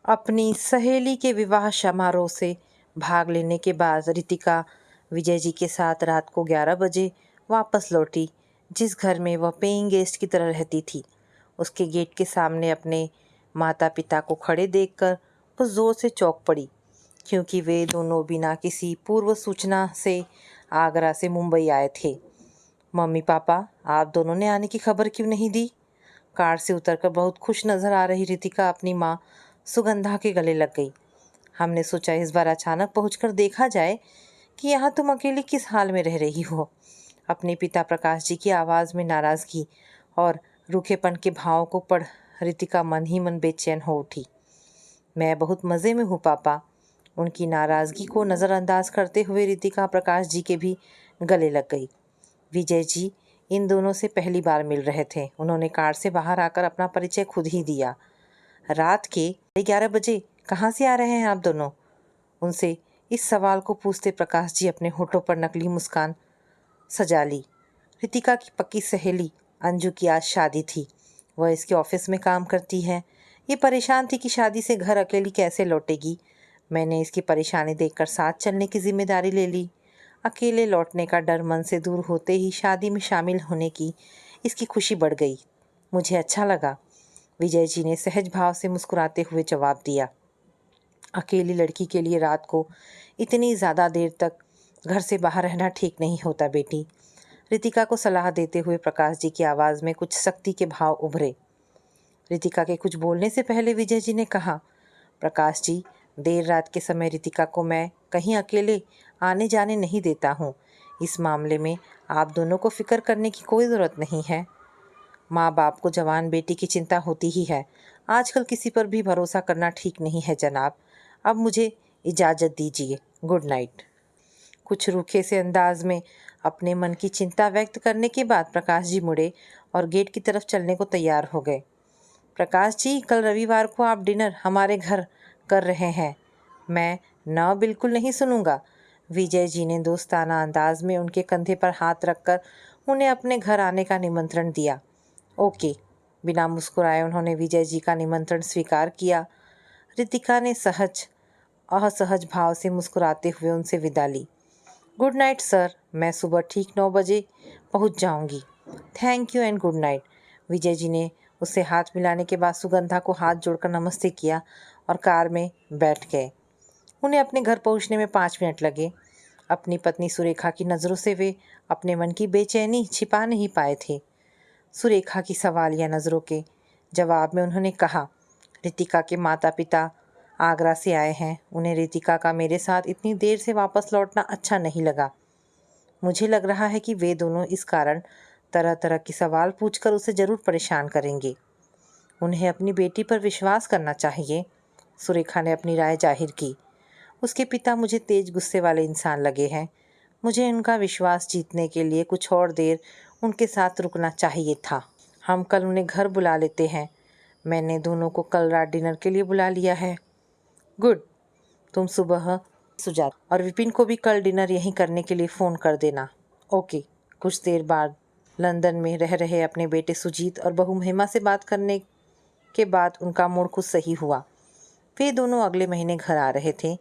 अपनी सहेली के विवाह समारोह से भाग लेने के बाद रितिका विजय जी के साथ रात को 11 बजे वापस लौटी। जिस घर में वह पेइंग गेस्ट की तरह रहती थी, उसके गेट के सामने अपने माता पिता को खड़े देखकर वह जोर से चौंक पड़ी, क्योंकि वे दोनों बिना किसी पूर्व सूचना से आगरा से मुंबई आए थे। मम्मी पापा, आप दोनों ने आने की खबर क्यों नहीं दी? कार से उतरकर बहुत खुश नजर आ रही रितिका अपनी माँ सुगंधा के गले लग गई। हमने सोचा इस बार अचानक पहुंचकर देखा जाए कि यहाँ तुम अकेली किस हाल में रह रही हो। अपने पिता प्रकाश जी की आवाज़ में नाराज़गी और रूखेपन के भावों को पढ़ रितिका मन ही मन बेचैन हो उठी। मैं बहुत मज़े में हूँ पापा। उनकी नाराज़गी को नज़रअंदाज करते हुए रितिका प्रकाश जी के भी गले लग गई। विजय जी इन दोनों से पहली बार मिल रहे थे। उन्होंने कार से बाहर आकर अपना परिचय खुद ही दिया। रात के 11 बजे कहाँ से आ रहे हैं आप दोनों? उनसे इस सवाल को पूछते प्रकाश जी अपने होठों पर नकली मुस्कान सजा ली। रितिका की पक्की सहेली अंजू की आज शादी थी। वह इसके ऑफिस में काम करती है। ये परेशान थी कि शादी से घर अकेली कैसे लौटेगी। मैंने इसकी परेशानी देखकर साथ चलने की जिम्मेदारी ले ली। अकेले लौटने का डर मन से दूर होते ही शादी में शामिल होने की इसकी खुशी बढ़ गई। मुझे अच्छा लगा, विजय जी ने सहज भाव से मुस्कुराते हुए जवाब दिया। अकेली लड़की के लिए रात को इतनी ज़्यादा देर तक घर से बाहर रहना ठीक नहीं होता बेटी। रितिका को सलाह देते हुए प्रकाश जी की आवाज़ में कुछ सख्ती के भाव उभरे। रितिका के कुछ बोलने से पहले विजय जी ने कहा, प्रकाश जी, देर रात के समय रितिका को मैं कहीं अकेले आने जाने नहीं देता हूँ। इस मामले में आप दोनों को फिक्र करने की कोई ज़रूरत नहीं है। माँ बाप को जवान बेटी की चिंता होती ही है। आजकल किसी पर भी भरोसा करना ठीक नहीं है जनाब। अब मुझे इजाज़त दीजिए। Good night. कुछ रूखे से अंदाज में अपने मन की चिंता व्यक्त करने के बाद प्रकाश जी मुड़े और गेट की तरफ चलने को तैयार हो गए। प्रकाश जी, कल रविवार को आप डिनर हमारे घर कर रहे हैं। मैं न बिल्कुल नहीं सुनूंगा। विजय जी ने दोस्ताना अंदाज में उनके कंधे पर हाथ रखकर उन्हें अपने घर आने का निमंत्रण दिया। ओके। बिना मुस्कुराए उन्होंने विजय जी का निमंत्रण स्वीकार किया। रितिका ने असहज भाव से मुस्कुराते हुए उनसे विदा ली। गुड नाइट सर, मैं सुबह ठीक 9 बजे पहुंच जाऊंगी। Thank you and good night. Vijay ji ने उससे हाथ मिलाने के बाद सुगंधा को हाथ जोड़कर नमस्ते किया और कार में बैठ गए। उन्हें अपने घर पहुंचने में 5 मिनट लगे। अपनी पत्नी सुरेखा की नज़रों से वे अपने मन की बेचैनी छिपा नहीं पाए थे। सुरेखा की सवालिया नज़रों के जवाब में उन्होंने कहा, रितिका के माता पिता आगरा से आए हैं। उन्हें रितिका का मेरे साथ इतनी देर से वापस लौटना अच्छा नहीं लगा। मुझे लग रहा है कि वे दोनों इस कारण तरह तरह के सवाल पूछकर उसे ज़रूर परेशान करेंगे। उन्हें अपनी बेटी पर विश्वास करना चाहिए। सुरेखा ने अपनी राय जाहिर की। उसके पिता मुझे तेज गुस्से वाले इंसान लगे हैं। मुझे उनका विश्वास जीतने के लिए कुछ और देर उनके साथ रुकना चाहिए था। हम कल उन्हें घर बुला लेते हैं। मैंने दोनों को कल रात डिनर के लिए बुला लिया है। गुड। तुम सुबह सुजात और विपिन को भी कल डिनर यहीं करने के लिए फ़ोन कर देना। ओके। कुछ देर बाद लंदन में रह रहे अपने बेटे सुजीत और बहू महिमा से बात करने के बाद उनका मूड कुछ सही हुआ। वे दोनों अगले महीने घर आ रहे थे।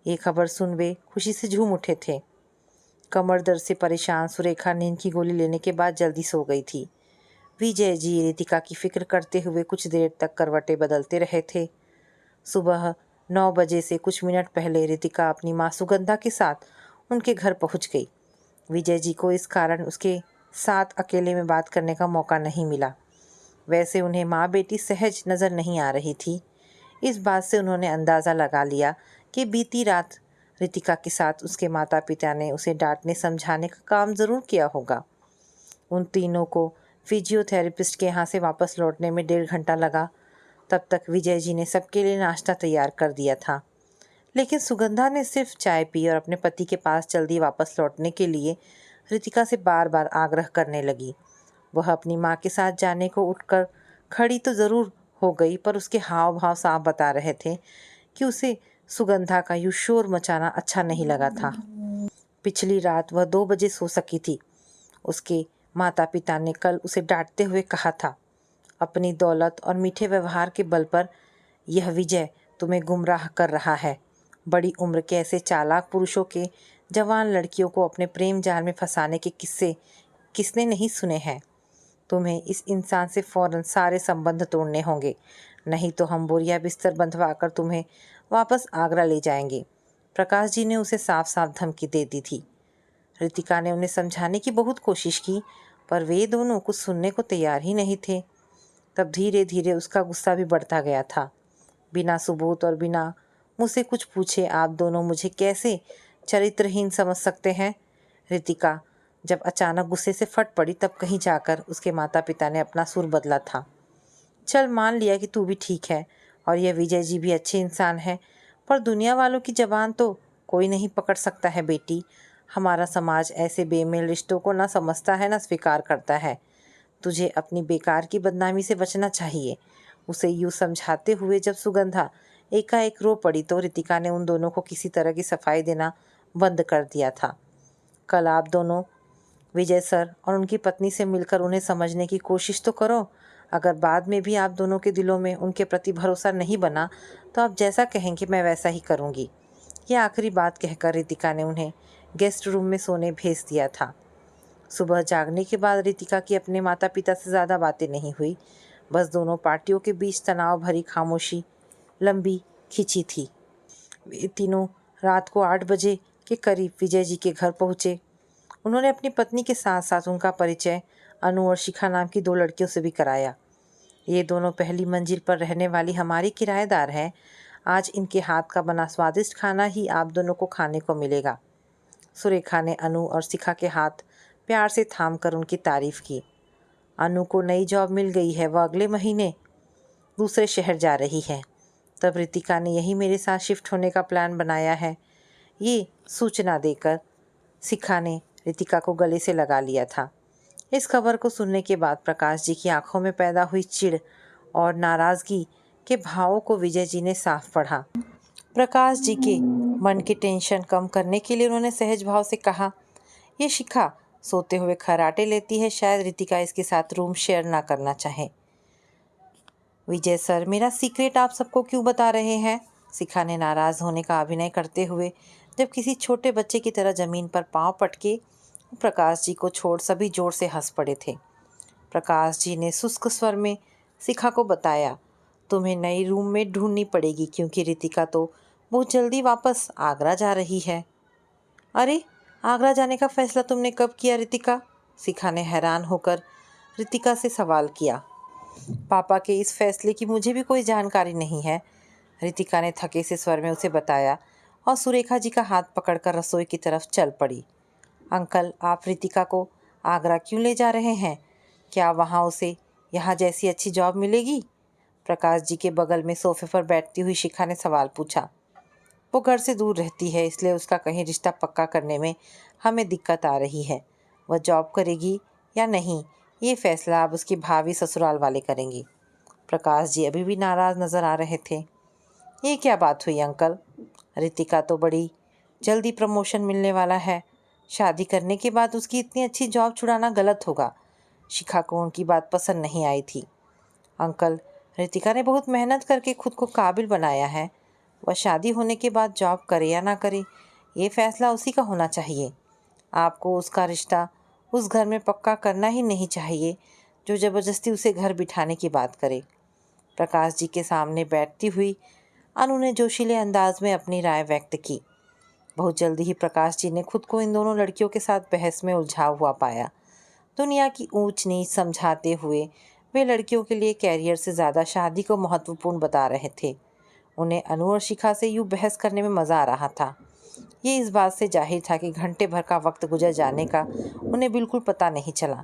ये खबर सुन वे खुशी से झूम उठे थे। कमर दर्द से परेशान सुरेखा नींद की गोली लेने के बाद जल्दी सो गई थी। विजय जी रितिका की फिक्र करते हुए कुछ देर तक करवटें बदलते रहे थे। सुबह 9 बजे से कुछ मिनट पहले रितिका अपनी माँ सुगंधा के साथ उनके घर पहुंच गई। विजय जी को इस कारण उसके साथ अकेले में बात करने का मौका नहीं मिला। वैसे उन्हें माँ बेटी सहज नज़र नहीं आ रही थी। इस बात से उन्होंने अंदाज़ा लगा लिया कि बीती रात रितिका के साथ उसके माता पिता ने उसे डांटने समझाने का काम ज़रूर किया होगा। उन तीनों को फिजियोथेरेपिस्ट के यहाँ से वापस लौटने में 1.5 घंटा लगा। तब तक विजय जी ने सबके लिए नाश्ता तैयार कर दिया था। लेकिन सुगंधा ने सिर्फ चाय पी और अपने पति के पास जल्दी वापस लौटने के लिए रितिका से बार बार आग्रह करने लगी। वह अपनी माँ के साथ जाने को उठकर खड़ी तो ज़रूर हो गई, पर उसके हाव भाव साफ बता रहे थे कि उसे सुगंधा का यूं शोर मचाना अच्छा नहीं लगा था। पिछली रात वह 2 बजे सो सकी थी। उसके माता पिता ने कल उसे डांटते हुए कहा था, अपनी दौलत और मीठे व्यवहार के बल पर यह विजय तुम्हें गुमराह कर रहा है। बड़ी उम्र के ऐसे चालाक पुरुषों के जवान लड़कियों को अपने प्रेम जाल में फंसाने के किस्से किसने नहीं सुने हैं। तुम्हें इस इंसान से फ़ौरन सारे संबंध तोड़ने होंगे, नहीं तो हम बोरिया बिस्तर बंधवा कर तुम्हें वापस आगरा ले जाएंगे। प्रकाश जी ने उसे साफ साफ धमकी दे दी थी। रितिका ने उन्हें समझाने की बहुत कोशिश की, पर वे दोनों कुछ सुनने को तैयार ही नहीं थे। तब धीरे धीरे उसका गुस्सा भी बढ़ता गया था। बिना सबूत और बिना मुझसे कुछ पूछे आप दोनों मुझे कैसे चरित्रहीन समझ सकते हैं। रितिका जब अचानक गुस्से से फट पड़ी, तब कहीं जाकर उसके माता पिता ने अपना सुर बदला था। चल मान लिया कि तू भी ठीक है और यह विजय जी भी अच्छे इंसान है, पर दुनिया वालों की जबान तो कोई नहीं पकड़ सकता है बेटी। हमारा समाज ऐसे बेमेल रिश्तों को ना समझता है ना स्वीकार करता है। तुझे अपनी बेकार की बदनामी से बचना चाहिए। उसे यूँ समझाते हुए जब सुगंधा एकाएक रो पड़ी, तो रितिका ने उन दोनों को किसी तरह की सफाई देना बंद कर दिया था। कल आप दोनों विजय सर और उनकी पत्नी से मिलकर उन्हें समझने की कोशिश तो करो। अगर बाद में भी आप दोनों के दिलों में उनके प्रति भरोसा नहीं बना, तो आप जैसा कहेंगे मैं वैसा ही करूँगी। यह आखिरी बात कहकर रितिका ने उन्हें गेस्ट रूम में सोने भेज दिया था। सुबह जागने के बाद रितिका की अपने माता पिता से ज़्यादा बातें नहीं हुई। बस दोनों पार्टियों के बीच तनाव भरी खामोशी लंबी खिंची थी। वे तीनों रात को 8 बजे के करीब विजय जी के घर पहुँचे। उन्होंने अपनी पत्नी के साथ साथ उनका परिचय अनु और शिखा नाम की 2 लड़कियों से भी कराया। ये दोनों पहली मंजिल पर रहने वाली हमारी किराएदार हैं। आज इनके हाथ का बना स्वादिष्ट खाना ही आप दोनों को खाने को मिलेगा। सुरेखा ने अनु और शिखा के हाथ प्यार से थाम कर उनकी तारीफ की। अनु को नई जॉब मिल गई है, वह अगले महीने दूसरे शहर जा रही है। तब रितिका ने यही मेरे साथ शिफ्ट होने का प्लान बनाया है। ये सूचना देकर शिखा ने रितिका को गले से लगा लिया था। इस खबर को सुनने के बाद प्रकाश जी की आंखों में पैदा हुई चिढ़ और नाराज़गी के भावों को विजय जी ने साफ पढ़ा। प्रकाश जी के मन की टेंशन कम करने के लिए उन्होंने सहज भाव से कहा, ये शिखा सोते हुए खर्राटे लेती है, शायद रितिका इसके साथ रूम शेयर ना करना चाहे। विजय सर, मेरा सीक्रेट आप सबको क्यों बता रहे हैं? शिखा ने नाराज़ होने का अभिनय करते हुए जब किसी छोटे बच्चे की तरह ज़मीन पर पांव पटके प्रकाश जी को छोड़ सभी जोर से हंस पड़े थे। प्रकाश जी ने शुष्क स्वर में शिखा को बताया, तुम्हें नई रूममेट ढूंढनी पड़ेगी क्योंकि रितिका तो बहुत जल्दी वापस आगरा जा रही है। अरे, आगरा जाने का फैसला तुमने कब किया रितिका? शिखा ने हैरान होकर रितिका से सवाल किया। पापा के इस फैसले की मुझे भी कोई जानकारी नहीं है, रितिका ने थके से स्वर में उसे बताया और सुरेखा जी का हाथ पकड़कर रसोई की तरफ चल पड़ी। अंकल, आप रितिका को आगरा क्यों ले जा रहे हैं? क्या वहाँ उसे यहाँ जैसी अच्छी जॉब मिलेगी? प्रकाश जी के बगल में सोफे पर बैठती हुई शिखा ने सवाल पूछा। वो घर से दूर रहती है, इसलिए उसका कहीं रिश्ता पक्का करने में हमें दिक्कत आ रही है। वह जॉब करेगी या नहीं, ये फैसला अब उसकी भावी ससुराल वाले करेंगे। प्रकाश जी अभी भी नाराज़ नज़र आ रहे थे। ये क्या बात हुई अंकल? रितिका तो बड़ी जल्दी प्रमोशन मिलने वाला है। शादी करने के बाद उसकी इतनी अच्छी जॉब छुड़ाना गलत होगा। शिखा को उनकी बात पसंद नहीं आई थी। अंकल, रितिका ने बहुत मेहनत करके खुद को काबिल बनाया है। वह शादी होने के बाद जॉब करे या ना करे, ये फैसला उसी का होना चाहिए। आपको उसका रिश्ता उस घर में पक्का करना ही नहीं चाहिए जो ज़बरदस्ती उसे घर बिठाने की बात करे। प्रकाश जी के सामने बैठती हुई अनु ने जोशीले अंदाज में अपनी राय व्यक्त की। बहुत जल्दी ही प्रकाश जी ने खुद को इन दोनों लड़कियों के साथ बहस में उलझा हुआ पाया। दुनिया की ऊंच नीच समझाते हुए वे लड़कियों के लिए कैरियर से ज़्यादा शादी को महत्वपूर्ण बता रहे थे। उन्हें अनु और शिखा से यूँ बहस करने में मज़ा आ रहा था। ये इस बात से जाहिर था कि घंटे भर का वक्त गुजर जाने का उन्हें बिल्कुल पता नहीं चला।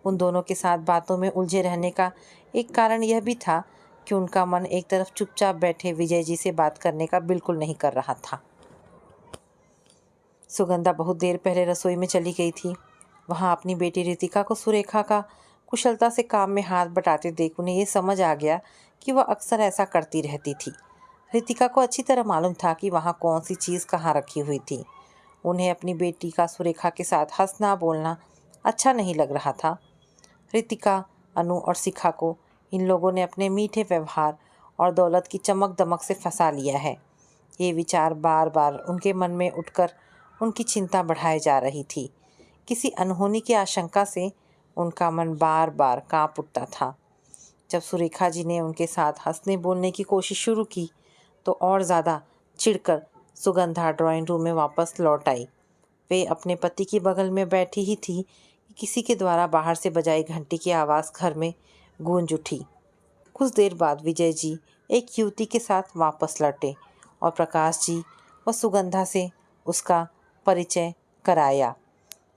उन दोनों के साथ बातों में उलझे रहने का एक कारण यह भी था कि उनका मन एक तरफ चुपचाप बैठे विजय जी से बात करने का बिल्कुल नहीं कर रहा था। सुगंधा बहुत देर पहले रसोई में चली गई थी। वहाँ अपनी बेटी रितिका को सुरेखा का कुशलता से काम में हाथ बटाते देख उन्हें ये समझ आ गया कि वह अक्सर ऐसा करती रहती थी। रितिका को अच्छी तरह मालूम था कि वहाँ कौन सी चीज़ कहाँ रखी हुई थी। उन्हें अपनी बेटी का सुरेखा के साथ हंसना बोलना अच्छा नहीं लग रहा था। रितिका, अनु और शिखा को इन लोगों ने अपने मीठे व्यवहार और दौलत की चमक दमक से फंसा लिया है। ये विचार बार बार उनके मन में उठकर उनकी चिंता बढ़ाए जा रही थी। किसी अनहोनी की आशंका से उनका मन बार बार कांप उठता था। जब सुरेखा जी ने उनके साथ हंसने बोलने की कोशिश शुरू की तो और ज़्यादा चिढ़कर सुगंधा ड्राइंग रूम में वापस लौट आई। वे अपने पति के बगल में बैठी ही थी कि किसी के द्वारा बाहर से बजाई घंटी की आवाज़ घर में गूंज उठी। कुछ देर बाद विजय जी एक युवती के साथ वापस लौटे और प्रकाश जी व सुगंधा से उसका परिचय कराया।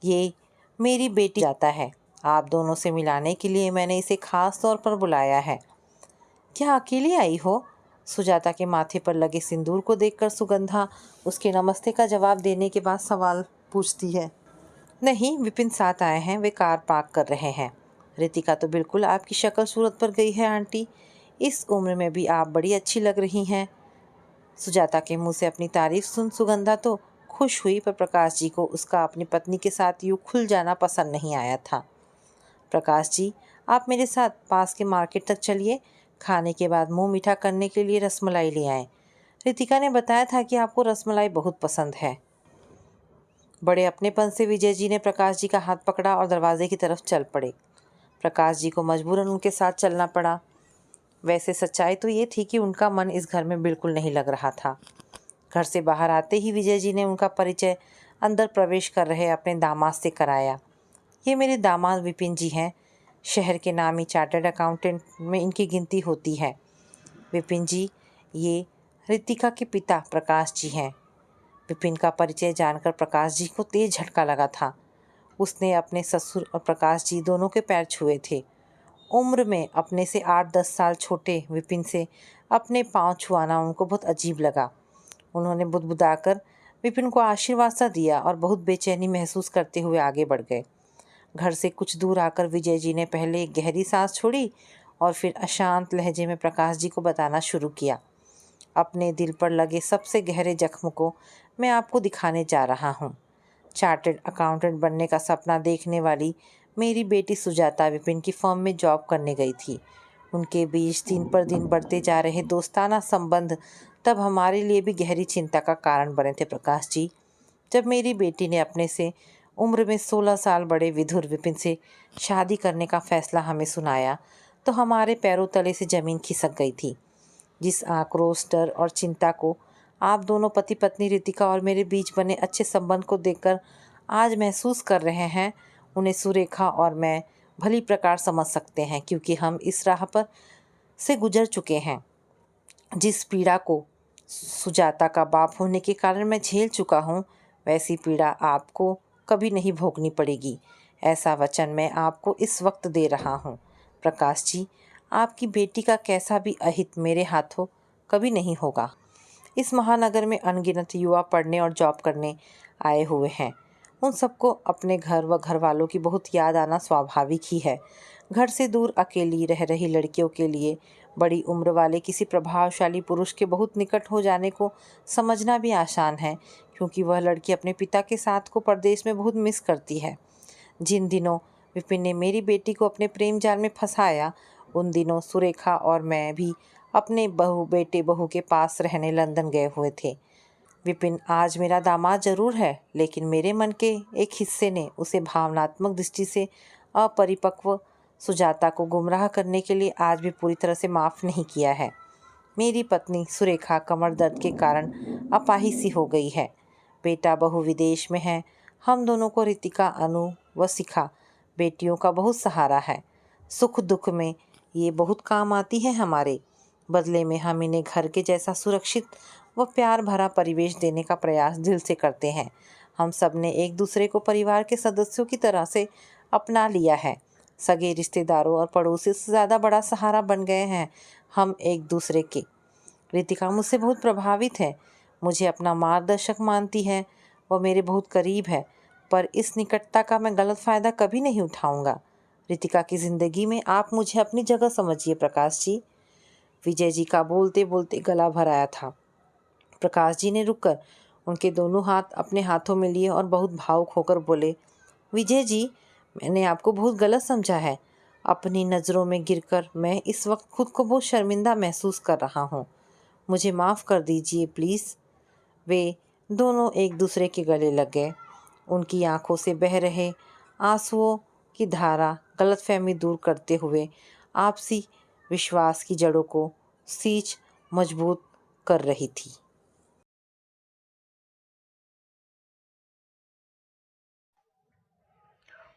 ये मेरी बेटी जाता है, आप दोनों से मिलाने के लिए मैंने इसे खास तौर पर बुलाया है। क्या अकेली आई हो? सुजाता के माथे पर लगे सिंदूर को देखकर सुगंधा उसके नमस्ते का जवाब देने के बाद सवाल पूछती है। नहीं, विपिन साथ आए हैं, वे कार पार्क कर रहे हैं। रितिका तो बिल्कुल आपकी शक्ल सूरत पर गई है आंटी, इस उम्र में भी आप बड़ी अच्छी लग रही हैं। सुजाता के मुंह से अपनी तारीफ सुन सुगंधा तो खुश हुई, पर प्रकाश जी को उसका अपनी पत्नी के साथ यूँ खुल जाना पसंद नहीं आया था। प्रकाश जी, आप मेरे साथ पास के मार्केट तक चलिए, खाने के बाद मुंह मीठा करने के लिए रसमलाई ले आएं। रितिका ने बताया था कि आपको रसमलाई बहुत पसंद है। बड़े अपनेपन से विजय जी ने प्रकाश जी का हाथ पकड़ा और दरवाजे की तरफ चल पड़े। प्रकाश जी को मजबूरन उनके साथ चलना पड़ा। वैसे सच्चाई तो ये थी कि उनका मन इस घर में बिल्कुल नहीं लग रहा था। घर से बाहर आते ही विजय जी ने उनका परिचय अंदर प्रवेश कर रहे अपने दामाद से कराया। ये मेरे दामाद विपिन जी हैं, शहर के नामी चार्टर्ड अकाउंटेंट में इनकी गिनती होती है। विपिन जी, ये रितिका के पिता प्रकाश जी हैं। विपिन का परिचय जानकर प्रकाश जी को तेज झटका लगा था। उसने अपने ससुर और प्रकाश जी दोनों के पैर छुए थे। उम्र में अपने से 8-10 साल छोटे विपिन से अपने पांव छुआना उनको बहुत अजीब लगा। उन्होंने बुदबुदाकर विपिन को आशीर्वाद सा दिया और बहुत बेचैनी महसूस करते हुए आगे बढ़ गए। घर से कुछ दूर आकर विजय जी ने पहले एक गहरी सांस छोड़ी और फिर अशांत लहजे में प्रकाश जी को बताना शुरू किया। अपने दिल पर लगे सबसे गहरे जख्म को मैं आपको दिखाने जा रहा हूँ। चार्टर्ड अकाउंटेंट बनने का सपना देखने वाली मेरी बेटी सुजाता विपिन की फर्म में जॉब करने गई थी। उनके बीच दिन पर दिन बढ़ते जा रहे दोस्ताना संबंध तब हमारे लिए भी गहरी चिंता का कारण बने थे प्रकाश जी। जब मेरी बेटी ने अपने से उम्र में 16 साल बड़े विधुर विपिन से शादी करने का फैसला हमें सुनाया तो हमारे पैरों तले से ज़मीन खिसक गई थी। जिस आक्रोश, डर और चिंता को आप दोनों पति पत्नी रितिका और मेरे बीच बने अच्छे संबंध को देखकर आज महसूस कर रहे हैं, उन्हें सुरेखा और मैं भली प्रकार समझ सकते हैं, क्योंकि हम इस राह पर से गुजर चुके हैं। जिस पीड़ा को सुजाता का बाप होने के कारण मैं झेल चुका हूँ, वैसी पीड़ा आपको कभी नहीं भोगनी पड़ेगी। ऐसा वचन मैं आपको इस वक्त दे रहा हूँ। प्रकाश जी, आपकी बेटी का कैसा भी अहित मेरे हाथों कभी नहीं होगा। इस महानगर में अनगिनत युवा पढ़ने और जॉब करने आए हुए हैं। उन सबको अपने घर व घर वालों की बहुत याद आना स्वाभाविक ही है। घर से दूर अकेली रह रही लड़कियों के लिए बड़ी उम्र वाले किसी प्रभावशाली पुरुष के बहुत निकट हो जाने को समझना भी आसान है, क्योंकि वह लड़की अपने पिता के साथ को परदेश में बहुत मिस करती है। जिन दिनों विपिन ने मेरी बेटी को अपने प्रेम जाल में फंसाया, उन दिनों सुरेखा और मैं भी अपने बेटे बहू के पास रहने लंदन गए हुए थे। विपिन आज मेरा दामाद जरूर है, लेकिन मेरे मन के एक हिस्से ने उसे भावनात्मक दृष्टि से अपरिपक्व सुजाता को गुमराह करने के लिए आज भी पूरी तरह से माफ़ नहीं किया है। मेरी पत्नी सुरेखा कमर दर्द के कारण अपाहिज सी हो गई है। बेटा बहू विदेश में है। हम दोनों को रितिका, अनु व शिखा बेटियों का बहुत सहारा है। सुख दुख में ये बहुत काम आती है हमारे। बदले में हम इन्हें घर के जैसा सुरक्षित व प्यार भरा परिवेश देने का प्रयास दिल से करते हैं। हम सब ने एक दूसरे को परिवार के सदस्यों की तरह से अपना लिया है। सगे रिश्तेदारों और पड़ोसियों से ज़्यादा बड़ा सहारा बन गए हैं हम एक दूसरे के। रितिका मुझसे बहुत प्रभावित है, मुझे अपना मार्गदर्शक मानती है, वह मेरे बहुत करीब है, पर इस निकटता का मैं गलत फ़ायदा कभी नहीं उठाऊंगा। रितिका की ज़िंदगी में आप मुझे अपनी जगह समझिए प्रकाश जी। विजय जी का बोलते बोलते गला भर आया था। प्रकाश जी ने रुककर उनके दोनों हाथ अपने हाथों में लिए और बहुत भावुक होकर बोले, विजय जी, मैंने आपको बहुत गलत समझा है। अपनी नज़रों में गिरकर मैं इस वक्त खुद को बहुत शर्मिंदा महसूस कर रहा हूँ। मुझे माफ़ कर दीजिए प्लीज़। वे दोनों एक दूसरे के गले लग गए। उनकी आंखों से बह रहे आंसुओं की धारा गलतफहमी दूर करते हुए आपसी विश्वास की जड़ों को सींच मजबूत कर रही थी।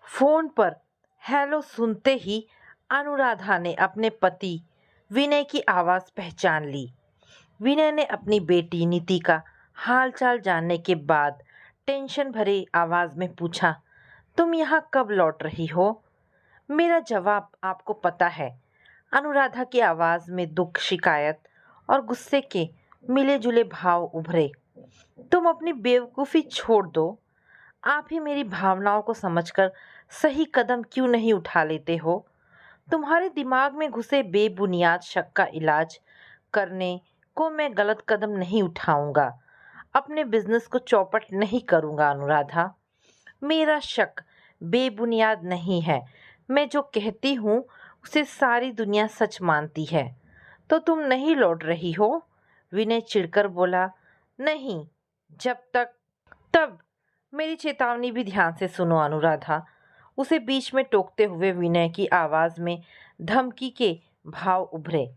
फोन पर हेलो सुनते ही अनुराधा ने अपने पति विनय की आवाज़ पहचान ली। विनय ने अपनी बेटी नीति का हालचाल जानने के बाद टेंशन भरी आवाज़ में पूछा, तुम यहाँ कब लौट रही हो? मेरा जवाब आपको पता है। अनुराधा की आवाज़ में दुख, शिकायत और गुस्से के मिले जुले भाव उभरे। तुम अपनी बेवकूफ़ी छोड़ दो। आप ही मेरी भावनाओं को समझकर सही कदम क्यों नहीं उठा लेते हो? तुम्हारे दिमाग में घुसे बेबुनियाद शक का इलाज करने को मैं गलत कदम नहीं उठाऊंगा। अपने बिजनेस को चौपट नहीं करूंगा अनुराधा। मेरा शक बेबुनियाद नहीं है। मैं जो कहती हूँ उसे सारी दुनिया सच मानती है। तो तुम नहीं लौट रही हो? विनय चिढ़कर बोला। नहीं, जब तक। तब मेरी चेतावनी भी ध्यान से सुनो अनुराधा। उसे बीच में टोकते हुए विनय की आवाज में धमकी के भाव उभरे।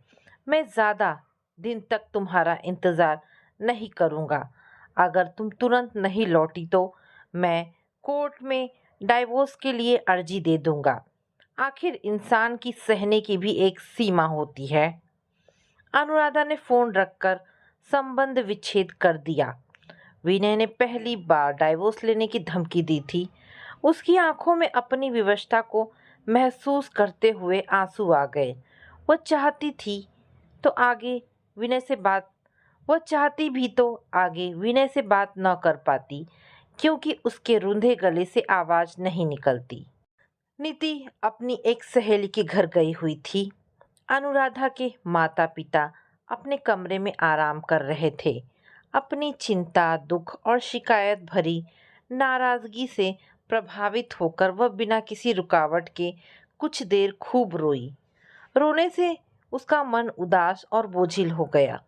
मैं ज्यादा दिन तक तुम्हारा इंतजार नहीं करूंगा। अगर तुम तुरंत नहीं लौटी तो मैं कोर्ट में डाइवोर्स के लिए अर्जी दे दूंगा। आखिर इंसान की सहने की भी एक सीमा होती है। अनुराधा ने फोन रखकर संबंध विच्छेद कर दिया। विनय ने पहली बार डाइवोर्स लेने की धमकी दी थी। उसकी आंखों में अपनी विवशता को महसूस करते हुए आंसू आ गए। वह चाहती थी तो आगे विनय से बात वह चाहती भी तो आगे विनय से बात न कर पाती, क्योंकि उसके रूंधे गले से आवाज नहीं निकलती। नीति अपनी एक सहेली के घर गई हुई थी। अनुराधा के माता पिता अपने कमरे में आराम कर रहे थे। अपनी चिंता, दुख और शिकायत भरी नाराजगी से प्रभावित होकर वह बिना किसी रुकावट के कुछ देर खूब रोई। रोने से उसका मन उदास और बोझिल हो गया।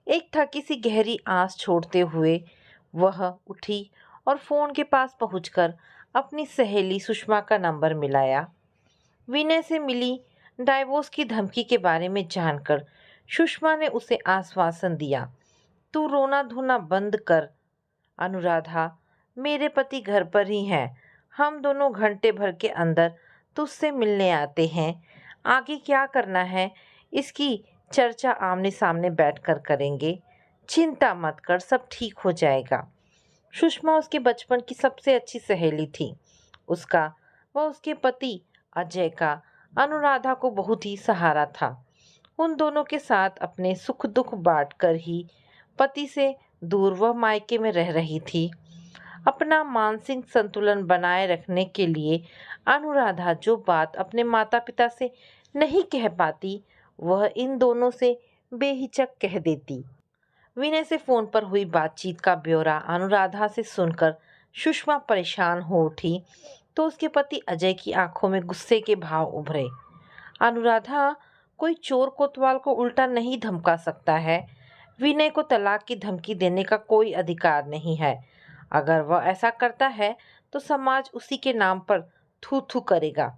एक थकी सी गहरी आंस छोड़ते हुए वह उठी और फोन के पास पहुंचकर अपनी सहेली सुषमा का नंबर मिलाया। विनय से मिली डाइवोर्स की धमकी के बारे में जानकर सुषमा ने उसे आश्वासन दिया। तू रोना धोना बंद कर अनुराधा, मेरे पति घर पर ही हैं। हम दोनों घंटे भर के अंदर तुझसे मिलने आते हैं। आगे क्या करना है इसकी चर्चा आमने सामने बैठकर करेंगे। चिंता मत कर, सब ठीक हो जाएगा। सुषमा उसके बचपन की सबसे अच्छी सहेली थी। उसका व उसके पति अजय का अनुराधा को बहुत ही सहारा था। उन दोनों के साथ अपने सुख दुख बांटकर ही पति से दूर वह मायके में रह रही थी। अपना मानसिक संतुलन बनाए रखने के लिए अनुराधा जो बात अपने माता पिता से नहीं कह पाती वह इन दोनों से बेहिचक कह देती। विनय से फोन पर हुई बातचीत का ब्यौरा अनुराधा से सुनकर सुषमा परेशान हो उठी तो उसके पति अजय की आंखों में गुस्से के भाव उभरे। अनुराधा, कोई चोर कोतवाल को उल्टा नहीं धमका सकता है। विनय को तलाक की धमकी देने का कोई अधिकार नहीं है। अगर वह ऐसा करता है तो समाज उसी के नाम पर थू थू करेगा।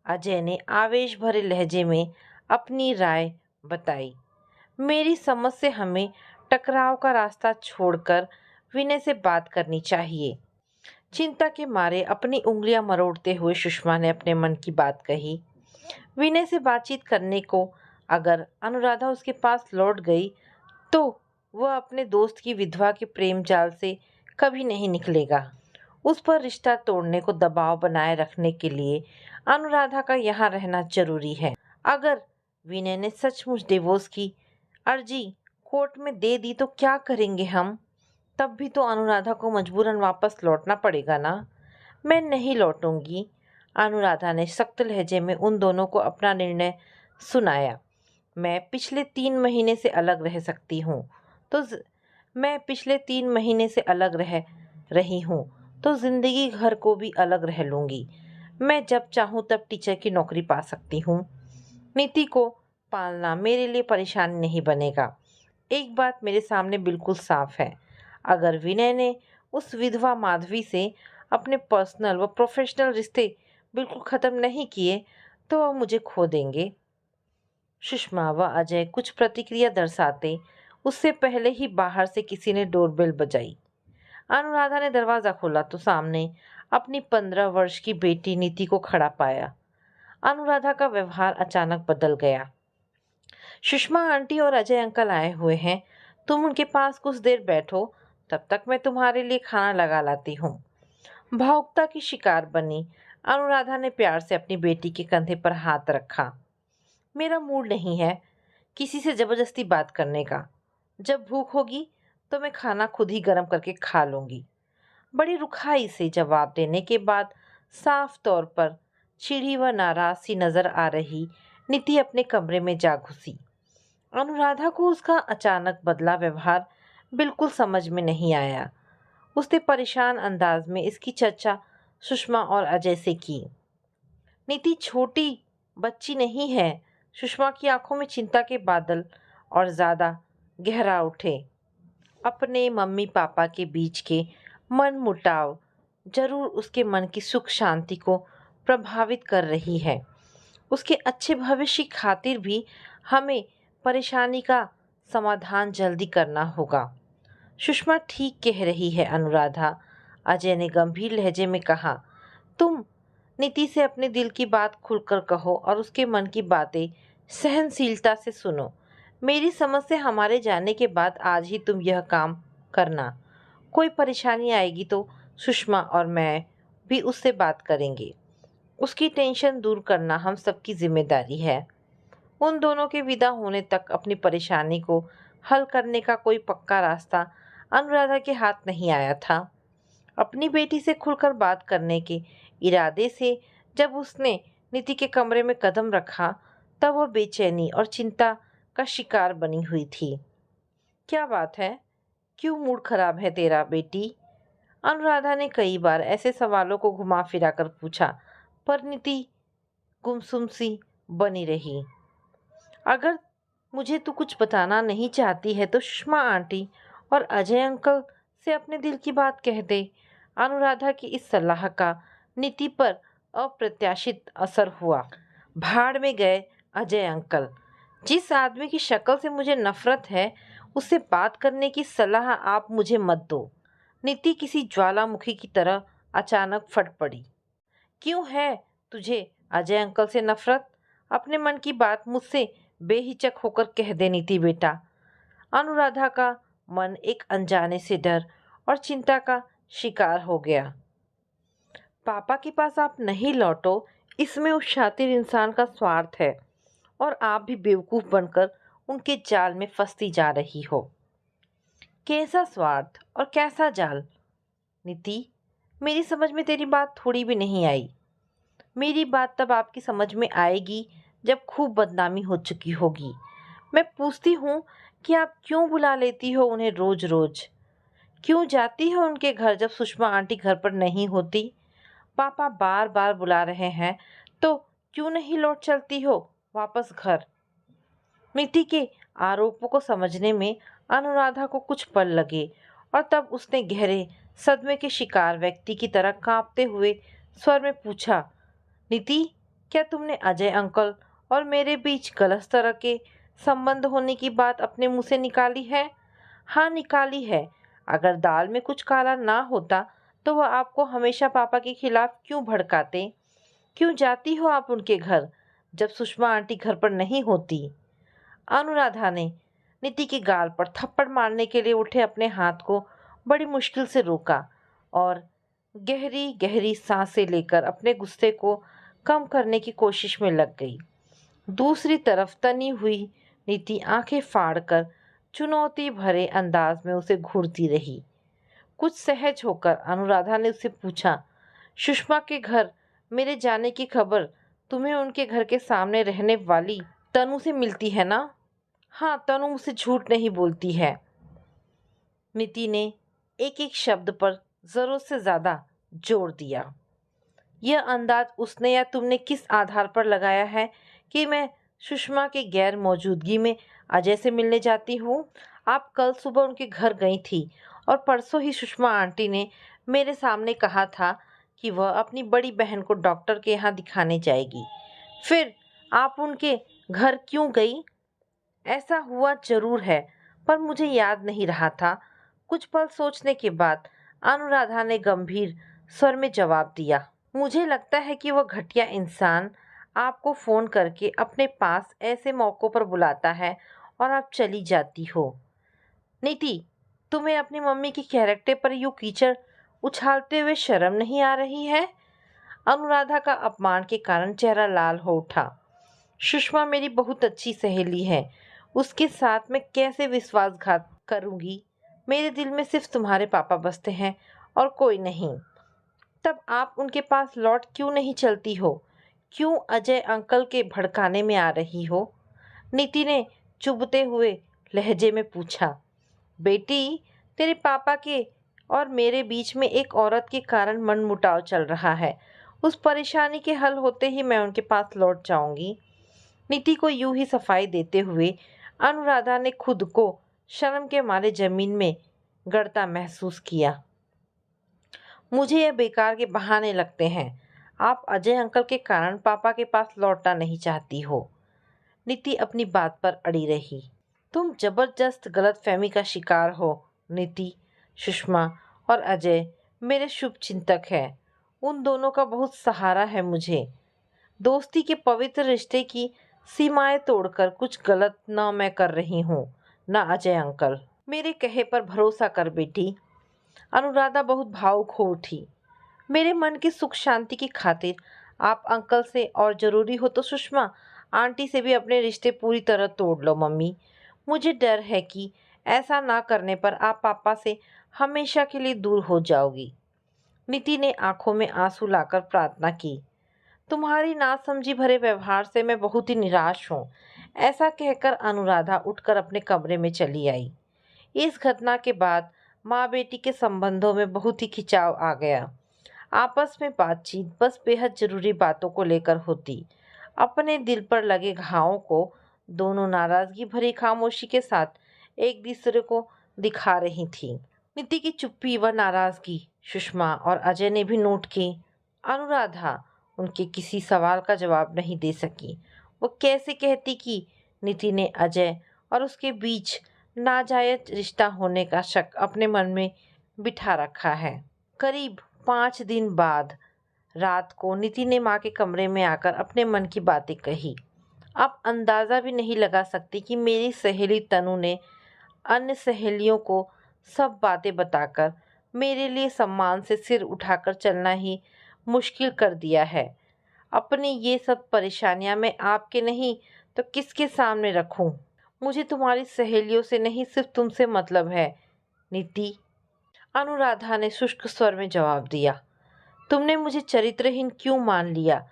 अजय ने आवेश भरे लहजे में अपनी राय बताई। मेरी समझ से हमें टकराव का रास्ता छोड़कर विनय से बात करनी चाहिए। चिंता के मारे अपनी उंगलियां मरोड़ते हुए सुषमा ने अपने मन की बात कही। विनय से बातचीत करने को अगर अनुराधा उसके पास लौट गई तो वह अपने दोस्त की विधवा के प्रेम जाल से कभी नहीं निकलेगा। उस पर रिश्ता तोड़ने को दबाव बनाए रखने के लिए अनुराधा का यहाँ रहना जरूरी है। अगर विनय ने सचमुच डिवोर्स की अर्जी कोर्ट में दे दी तो क्या करेंगे हम? तब भी तो अनुराधा को मजबूरन वापस लौटना पड़ेगा ना। मैं नहीं लौटूंगी। अनुराधा ने सख्त लहजे में उन दोनों को अपना निर्णय सुनाया। मैं पिछले 3 महीने से अलग रह सकती हूँ तो मैं पिछले 3 महीने से अलग रह रही हूँ तो जिंदगी घर को भी अलग रह लूँगी। मैं जब चाहूँ तब टीचर की नौकरी पा सकती हूँ। नीति को पालना मेरे लिए परेशानी नहीं बनेगा। एक बात मेरे सामने बिल्कुल साफ है, अगर विनय ने उस विधवा माधवी से अपने पर्सनल व प्रोफेशनल रिश्ते बिल्कुल ख़त्म नहीं किए तो वह मुझे खो देंगे। सुषमा व अजय कुछ प्रतिक्रिया दर्शाते उससे पहले ही बाहर से किसी ने डोरबेल बजाई। अनुराधा ने दरवाज़ा खोला तो सामने अपनी 15 वर्ष की बेटी नीति को खड़ा पाया। अनुराधा का व्यवहार अचानक बदल गया। सुषमा आंटी और अजय अंकल आए हुए हैं, तुम उनके पास कुछ देर बैठो, तब तक मैं तुम्हारे लिए खाना लगा लाती हूँ। भावुकता की शिकार बनी अनुराधा ने प्यार से अपनी बेटी के कंधे पर हाथ रखा। मेरा मूड नहीं है किसी से जबरदस्ती बात करने का। जब भूख होगी तो मैं खाना खुद ही गर्म करके खा लूंगी। बड़ी रुखाई से जवाब देने के बाद साफ तौर पर चिढ़ी व नाराज सी नजर आ रही नीति अपने कमरे में जा घुसी। अनुराधा को उसका अचानक बदला व्यवहार बिल्कुल समझ में नहीं आया। उसने परेशान अंदाज में इसकी चर्चा सुषमा और अजय से की। नीति छोटी बच्ची नहीं है। सुषमा की आंखों में चिंता के बादल और ज़्यादा गहरा उठे। अपने मम्मी पापा के बीच के मन मुटाव जरूर उसके मन की सुख शांति को प्रभावित कर रही है। उसके अच्छे भविष्य की खातिर भी हमें परेशानी का समाधान जल्दी करना होगा। सुषमा ठीक कह रही है अनुराधा, अजय ने गंभीर लहजे में कहा। तुम नीति से अपने दिल की बात खुलकर कहो और उसके मन की बातें सहनशीलता से सुनो। मेरी समझ से हमारे जाने के बाद आज ही तुम यह काम करना। कोई परेशानी आएगी तो सुषमा और मैं भी उससे बात करेंगे। उसकी टेंशन दूर करना हम सबकी जिम्मेदारी है। उन दोनों के विदा होने तक अपनी परेशानी को हल करने का कोई पक्का रास्ता अनुराधा के हाथ नहीं आया था। अपनी बेटी से खुलकर बात करने के इरादे से जब उसने नीति के कमरे में कदम रखा तब वह बेचैनी और चिंता का शिकार बनी हुई थी। क्या बात है, क्यों मूड खराब है तेरा बेटी? अनुराधा ने कई बार ऐसे सवालों को घुमा फिरा कर पूछा, पर नीति गुमसुम सी बनी रही। अगर मुझे तू कुछ बताना नहीं चाहती है तो सुषमा आंटी और अजय अंकल से अपने दिल की बात कह दे। अनुराधा की इस सलाह का नीति पर अप्रत्याशित असर हुआ। भाड़ में गए अजय अंकल। जिस आदमी की शक्ल से मुझे नफरत है उससे बात करने की सलाह आप मुझे मत दो। नीति किसी ज्वालामुखी की तरह अचानक फट पड़ी। क्यों है तुझे अजय अंकल से नफरत? अपने मन की बात मुझसे बेहिचक होकर कह दे नीति बेटा। अनुराधा का मन एक अनजाने से डर और चिंता का शिकार हो गया। पापा के पास आप नहीं लौटो, इसमें उस शातिर इंसान का स्वार्थ है और आप भी बेवकूफ़ बनकर उनके जाल में फंसती जा रही हो। कैसा स्वार्थ और कैसा जाल? नीति, मेरी समझ में तेरी बात थोड़ी भी नहीं आई। मेरी बात तब आपकी समझ में आएगी जब खूब बदनामी हो चुकी होगी। मैं पूछती हूँ कि आप क्यों बुला लेती हो उन्हें रोज रोज? क्यों जाती हो उनके घर जब सुषमा आंटी घर पर नहीं होती? पापा बार बार बुला रहे हैं तो क्यों नहीं लौट चलती हो वापस घर? नीति के आरोपों को समझने में अनुराधा को कुछ पल लगे और तब उसने गहरे सदमे के शिकार व्यक्ति की तरह कांपते हुए स्वर में पूछा, नीति, क्या तुमने अजय अंकल और मेरे बीच गलत तरह के संबंध होने की बात अपने मुंह से निकाली है? हाँ, निकाली है। अगर दाल में कुछ काला ना होता तो वह आपको हमेशा पापा के खिलाफ क्यों भड़काते? क्यों जाती हो आप उनके घर जब सुषमा आंटी घर पर नहीं होती? अनुराधा ने नीति के गाल पर थप्पड़ मारने के लिए उठे अपने हाथ को बड़ी मुश्किल से रोका और गहरी गहरी सांसें लेकर अपने गुस्से को कम करने की कोशिश में लग गई। दूसरी तरफ तनी हुई नीति आंखें फाड़कर चुनौती भरे अंदाज में उसे घूरती रही। कुछ सहज होकर अनुराधा ने उससे पूछा, सुषमा के घर मेरे जाने की खबर तुम्हें उनके घर के सामने रहने वाली तनु से मिलती है ना? हाँ, तनु मुझसे झूठ नहीं बोलती है। नीति ने एक एक शब्द पर जरूरत से ज्यादा जोर दिया। यह अंदाज उसने या तुमने किस आधार पर लगाया है कि मैं सुषमा के गैर मौजूदगी में अजय से मिलने जाती हूँ? आप कल सुबह उनके घर गई थी और परसों ही सुषमा आंटी ने मेरे सामने कहा था कि वह अपनी बड़ी बहन को डॉक्टर के यहाँ दिखाने जाएगी। फिर आप उनके घर क्यों गई? ऐसा हुआ जरूर है, पर मुझे याद नहीं रहा था। कुछ पल सोचने के बाद अनुराधा ने गंभीर स्वर में जवाब दिया, मुझे लगता है कि वह घटिया इंसान आपको फोन करके अपने पास ऐसे मौकों पर बुलाता है और आप चली जाती हो। नीति, तुम्हें अपनी मम्मी की कैरेक्टर पर यूं कीचड़ उछालते हुए शर्म नहीं आ रही है? अनुराधा का अपमान के कारण चेहरा लाल हो उठा। सुषमा मेरी बहुत अच्छी सहेली है, उसके साथ मैं कैसे विश्वासघात करूंगी? मेरे दिल में सिर्फ तुम्हारे पापा बसते हैं और कोई नहीं। तब आप उनके पास लौट क्यों नहीं चलती हो? क्यों अजय अंकल के भड़काने में आ रही हो? नीति ने चुभते हुए लहजे में पूछा। बेटी, तेरे पापा के और मेरे बीच में एक औरत के कारण मनमुटाव चल रहा है। उस परेशानी के हल होते ही मैं उनके पास लौट जाऊंगी। नीति को यूं ही सफाई देते हुए अनुराधा ने खुद को शर्म के मारे जमीन में गड़ता महसूस किया। मुझे यह बेकार के बहाने लगते हैं। आप अजय अंकल के कारण पापा के पास लौटना नहीं चाहती हो। नीति अपनी बात पर अड़ी रही। तुम जबरदस्त गलतफहमी का शिकार हो नीति। सुषमा और अजय मेरे शुभ चिंतक हैं। उन दोनों का बहुत सहारा है मुझे। दोस्ती के पवित्र रिश्ते की सीमाएं तोड़कर कुछ गलत न मैं कर रही हूँ, न अजय अंकल। मेरे कहे पर भरोसा कर बेटी। अनुराधा बहुत भावुक हो उठी। मेरे मन की सुख शांति की खातिर आप अंकल से और जरूरी हो तो सुषमा आंटी से भी अपने रिश्ते पूरी तरह तोड़ लो मम्मी। मुझे डर है कि ऐसा ना करने पर आप पापा से हमेशा के लिए दूर हो जाओगी। नीति ने आंखों में आंसू लाकर प्रार्थना की। तुम्हारी नासमझी भरे व्यवहार से मैं बहुत ही निराश हूँ। ऐसा कहकर अनुराधा उठकर अपने कमरे में चली आई। इस घटना के बाद माँ बेटी के संबंधों में बहुत ही खिंचाव आ गया। आपस में बातचीत बस बेहद जरूरी बातों को लेकर होती। अपने दिल पर लगे घावों को दोनों नाराजगी भरी खामोशी के साथ एक दूसरे को दिखा रही थी। नीति की चुप्पी व नाराजगी सुषमा और अजय ने भी नोट की। अनुराधा उनके किसी सवाल का जवाब नहीं दे सकी। वो कैसे कहती कि नीति ने अजय और उसके बीच नाजायज रिश्ता होने का शक अपने मन में बिठा रखा है। करीब 5 दिन बाद रात को नीति ने माँ के कमरे में आकर अपने मन की बातें कही। आप अंदाज़ा भी नहीं लगा सकती कि मेरी सहेली तनु ने अन्य सहेलियों को सब बातें बताकर मेरे लिए सम्मान से सिर उठाकर चलना ही मुश्किल कर दिया है। अपनी ये सब परेशानियां मैं आपके नहीं तो किसके सामने रखूं? मुझे तुम्हारी सहेलियों से नहीं, सिर्फ तुमसे मतलब है नीति। अनुराधा ने शुष्क स्वर में जवाब दिया। तुमने मुझे चरित्रहीन क्यों मान लिया?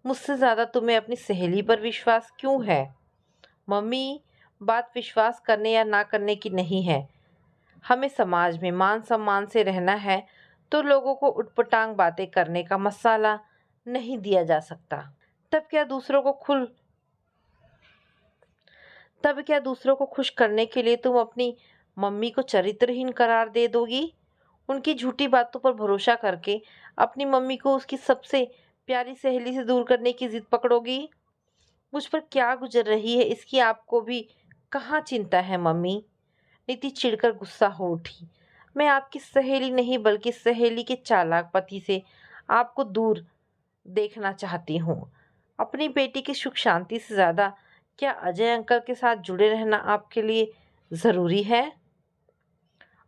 मुझसे ज़्यादा तुम्हें अपनी सहेली पर विश्वास क्यों है? मम्मी, बात विश्वास करने या ना करने की नहीं है। हमें समाज में मान सम्मान से रहना है तो लोगों को उटपटांग बातें करने का मसाला नहीं दिया जा सकता। तब क्या दूसरों को खुश करने के लिए तुम अपनी मम्मी को चरित्रहीन करार दे दोगी? उनकी झूठी बातों पर भरोसा करके अपनी मम्मी को उसकी सबसे प्यारी सहेली से दूर करने की जिद पकड़ोगी? मुझ पर क्या गुजर रही है इसकी आपको भी कहाँ चिंता है मम्मी? नीति चिढ़कर गुस्सा हो उठी। मैं आपकी सहेली नहीं बल्कि सहेली के चालाक पति से आपको दूर देखना चाहती हूँ। अपनी बेटी की सुख शांति से ज़्यादा क्या अजय अंकल के साथ जुड़े रहना आपके लिए ज़रूरी है?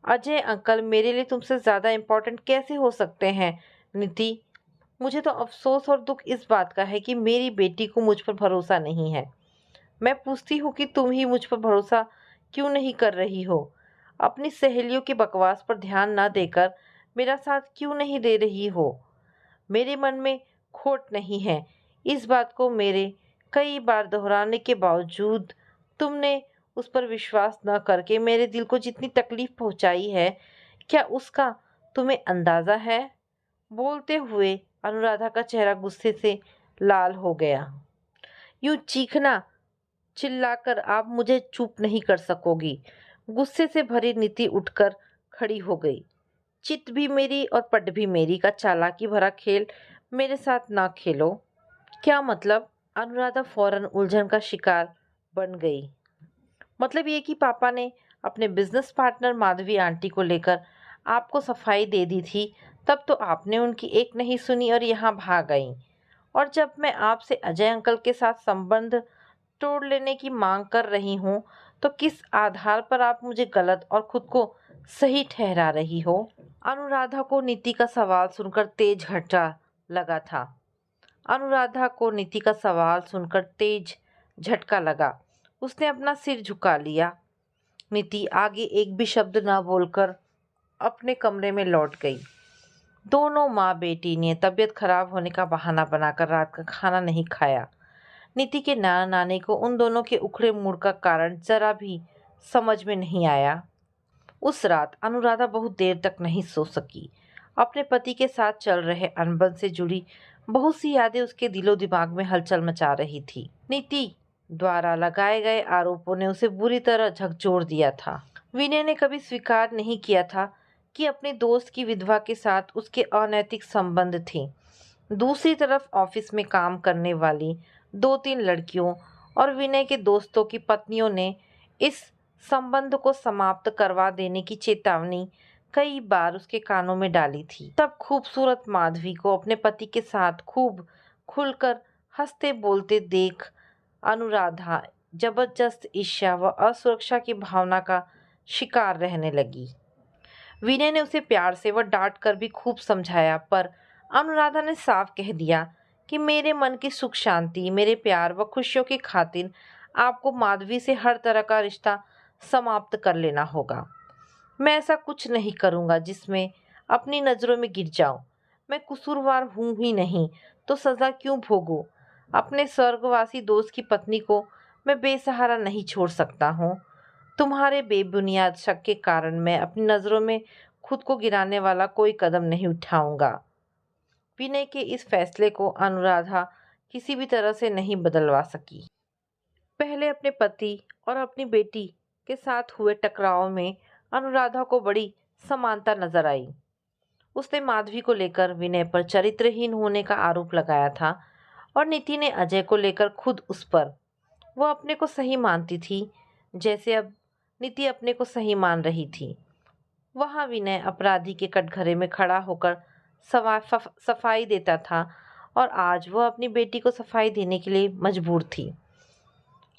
अजय अंकल मेरे लिए तुमसे ज़्यादा इम्पोर्टेंट कैसे हो सकते हैं नीति? मुझे तो अफसोस और दुख इस बात का है कि मेरी बेटी को मुझ पर भरोसा नहीं है। मैं पूछती हूँ कि तुम ही मुझ पर भरोसा क्यों नहीं कर रही हो? अपनी सहेलियों की बकवास पर ध्यान न देकर मेरा साथ क्यों नहीं दे रही हो? मेरे मन में खोट नहीं है, इस बात को मेरे कई बार दोहराने के बावजूद तुमने उस पर विश्वास न करके मेरे दिल को जितनी तकलीफ पहुंचाई है, क्या उसका तुम्हें अंदाज़ा है? बोलते हुए अनुराधा का चेहरा गुस्से से लाल हो गया। यूं चीखना चिल्लाकर आप मुझे चुप नहीं कर सकोगी। गुस्से से भरी नीति उठकर खड़ी हो गई। चित भी मेरी और पट भी मेरी का चालाकी भरा खेल मेरे साथ ना खेलो। क्या मतलब? अनुराधा फौरन उलझन का शिकार बन गई। मतलब ये कि पापा ने अपने बिजनेस पार्टनर माधवी आंटी को लेकर आपको सफाई दे दी थी, तब तो आपने उनकी एक नहीं सुनी और यहाँ भाग गई। और जब मैं आपसे अजय अंकल के साथ संबंध तोड़ लेने की मांग कर रही हूँ, तो किस आधार पर आप मुझे गलत और खुद को सही ठहरा रही हो? अनुराधा को नीति का सवाल सुनकर तेज झटका लगा था। अनुराधा को नीति का सवाल सुनकर तेज झटका लगा। उसने अपना सिर झुका लिया। नीति आगे एक भी शब्द ना बोलकर अपने कमरे में लौट गई। दोनों माँ बेटी ने तबीयत खराब होने का बहाना बनाकर रात का खाना नहीं खाया। नीति के नाना नानी को उन दोनों के उखड़े मूड का कारण जरा भी समझ में नहीं आया। उस रात अनुराधा बहुत देर तक नहीं सो सकी। अपने पति के साथ चल रहे अनबन से जुड़ी बहुत सी यादें उसके दिलो दिमाग में हलचल मचा रही थी। नीति द्वारा लगाए गए आरोपों ने उसे बुरी तरह झकझोर दिया था। विनय ने कभी स्वीकार नहीं किया था कि अपने दोस्त की विधवा के साथ उसके अनैतिक संबंध थे। दूसरी तरफ ऑफिस में काम करने वाली 2-3 लड़कियों और विनय के दोस्तों की पत्नियों ने इस संबंध को समाप्त करवा देने की चेतावनी कई बार उसके कानों में डाली थी। तब खूबसूरत माधवी को अपने पति के साथ खूब खुलकर हंसते बोलते देख अनुराधा जबरदस्त ईर्ष्या व असुरक्षा की भावना का शिकार रहने लगी। विनय ने उसे प्यार से व डांट कर भी खूब समझाया, पर अनुराधा ने साफ कह दिया कि मेरे मन की सुख शांति, मेरे प्यार व खुशियों की खातिर आपको माधवी से हर तरह का रिश्ता समाप्त कर लेना होगा। मैं ऐसा कुछ नहीं करूँगा जिसमें अपनी नज़रों में गिर जाऊँ। मैं कसूरवार हूँ ही नहीं तो सज़ा क्यों भोगूं? अपने स्वर्गवासी दोस्त की पत्नी को मैं बेसहारा नहीं छोड़ सकता हूँ। तुम्हारे बेबुनियाद शक के कारण मैं अपनी नज़रों में खुद को गिराने वाला कोई कदम नहीं उठाऊंगा। विनय के इस फैसले को अनुराधा किसी भी तरह से नहीं बदलवा सकी। पहले अपने पति और अपनी बेटी के साथ हुए टकराव में अनुराधा को बड़ी समानता नजर आई। उसने माधवी को लेकर विनय पर चरित्रहीन होने का आरोप लगाया था और नीति ने अजय को लेकर खुद उस पर। वह अपने को सही मानती थी, जैसे अब नीति अपने को सही मान रही थी। वहाँ विनय अपराधी के कटघरे में खड़ा होकर सफाई देता था और आज वह अपनी बेटी को सफाई देने के लिए मजबूर थी।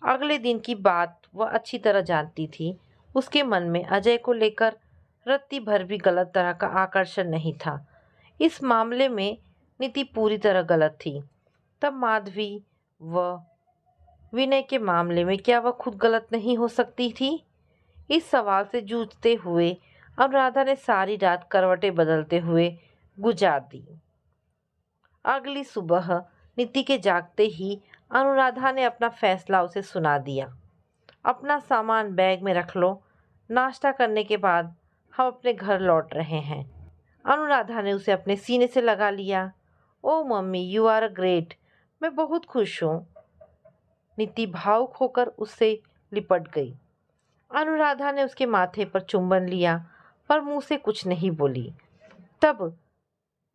अगले दिन की बात वह अच्छी तरह जानती थी। उसके मन में अजय को लेकर रत्ती भर भी गलत तरह का आकर्षण नहीं था। इस मामले में नीति पूरी तरह गलत थी। तब माधवी व विनय के मामले में क्या वह खुद गलत नहीं हो सकती थी? इस सवाल से जूझते हुए अनुराधा ने सारी रात करवटें बदलते हुए गुजार दी। अगली सुबह नीति के जागते ही अनुराधा ने अपना फैसला उसे सुना दिया। अपना सामान बैग में रख लो, नाश्ता करने के बाद हम अपने घर लौट रहे हैं। अनुराधा ने उसे अपने सीने से लगा लिया। Oh mummy, you are a great, मैं बहुत खुश हूँ। नीति भावुक होकर उससे लिपट गई। अनुराधा ने उसके माथे पर चुंबन लिया, पर मुंह से कुछ नहीं बोली। तब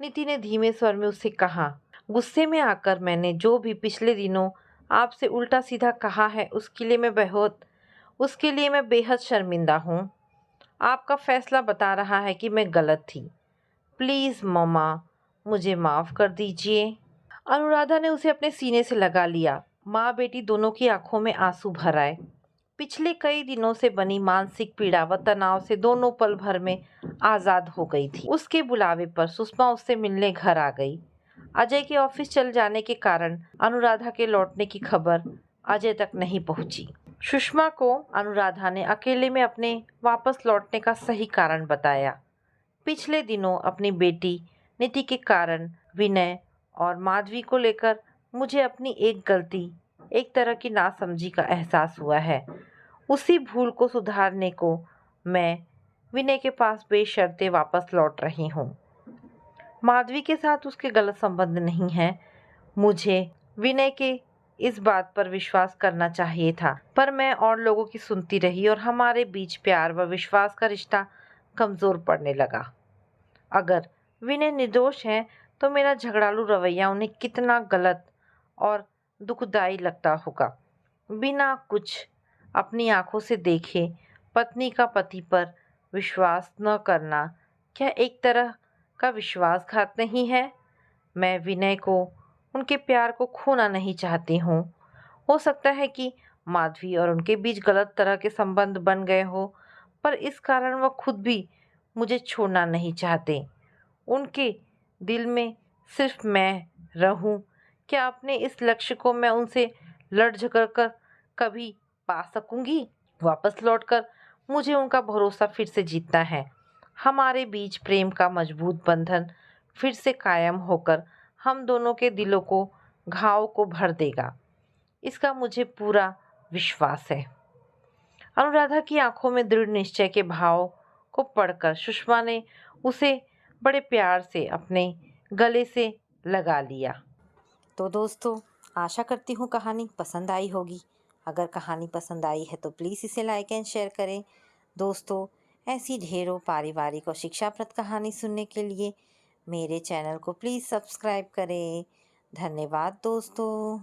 नीति ने धीमे स्वर में उससे कहा, गुस्से में आकर मैंने जो भी पिछले दिनों आपसे उल्टा सीधा कहा है उसके लिए मैं बेहद शर्मिंदा हूँ। आपका फैसला बता रहा है कि मैं गलत थी। प्लीज़ मम्मा, मुझे माफ़ कर दीजिए। अनुराधा ने उसे अपने सीने से लगा लिया। माँ बेटी दोनों की आंखों में आंसू भर आए। पिछले कई दिनों से बनी मानसिक पीड़ा व तनाव से दोनों पल भर में आज़ाद हो गई थी। उसके बुलावे पर सुषमा उससे मिलने घर आ गई। अजय के ऑफिस चल जाने के कारण अनुराधा के लौटने की खबर अजय तक नहीं पहुंची। सुषमा को अनुराधा ने अकेले में अपने वापस लौटने का सही कारण बताया। पिछले दिनों अपनी बेटी नीति के कारण विनय और माधवी को लेकर मुझे अपनी एक गलती, एक तरह की नासमझी का एहसास हुआ है। उसी भूल को सुधारने को मैं विनय के पास बेशर्ते वापस लौट रही हूँ। माधवी के साथ उसके गलत संबंध नहीं है। मुझे विनय के इस बात पर विश्वास करना चाहिए था, पर मैं और लोगों की सुनती रही और हमारे बीच प्यार व विश्वास का रिश्ता कमजोर पड़ने लगा। अगर विनय निर्दोष है तो मेरा झगड़ालू रवैया उन्हें कितना गलत और दुखदाई लगता होगा। बिना कुछ अपनी आंखों से देखे पत्नी का पति पर विश्वास न करना क्या एक तरह का विश्वासघात नहीं है? मैं विनय को, उनके प्यार को खोना नहीं चाहती हूँ। हो सकता है कि माधवी और उनके बीच गलत तरह के संबंध बन गए हो, पर इस कारण वह खुद भी मुझे छोड़ना नहीं चाहते। उनके दिल में सिर्फ मैं रहूं। क्या अपने इस लक्ष्य को मैं उनसे लड़ झगड़ कर कभी पा सकूंगी? वापस लौटकर मुझे उनका भरोसा फिर से जीतना है। हमारे बीच प्रेम का मजबूत बंधन फिर से कायम होकर हम दोनों के दिलों को, घाव को भर देगा। इसका मुझे पूरा विश्वास है। अनुराधा की आंखों में दृढ़ निश्चय के भाव को पढ़कर सुषमा ने उसे बड़े प्यार से अपने गले से लगा लिया। तो दोस्तों, आशा करती हूँ कहानी पसंद आई होगी। अगर कहानी पसंद आई है तो प्लीज़ इसे लाइक एंड शेयर करें। दोस्तों, ऐसी ढेरों पारिवारिक और शिक्षाप्रद कहानी सुनने के लिए मेरे चैनल को प्लीज़ सब्सक्राइब करें। धन्यवाद दोस्तों।